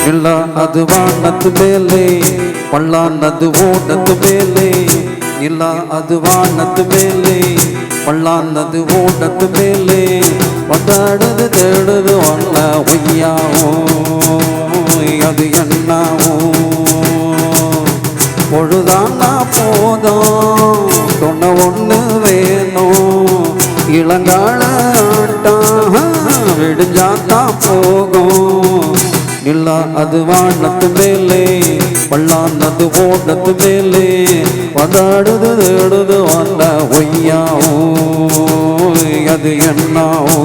ಇಲ್ಲ ಅದು ವಾನದ ಮೇಲೆ ಪಳ್ಳಾನದು ಓಡದ ಮೇಲೆ ಇಲ್ಲ ಅದು ವಾನದ ಮೇಲೆ ಪಳ್ಳಾನದು ಓಡದ ಮೇಲೆ ಒದ್ದಾಡದು தேடுது ஒன்ன ஒய்யாவோ அது என்னாவோ பொழுதானா போதும் தொன்ன ஒன்று வேணும் இளங்கால ஆட்டம் விடிஞ்சாத்தா போகும் இல்ல அது வானத்து மேலே பள்ளானது ஓடத்து மேலே வந்தாடுது தேடுது வந்த ஒய்யாவோ அது என்னாவோ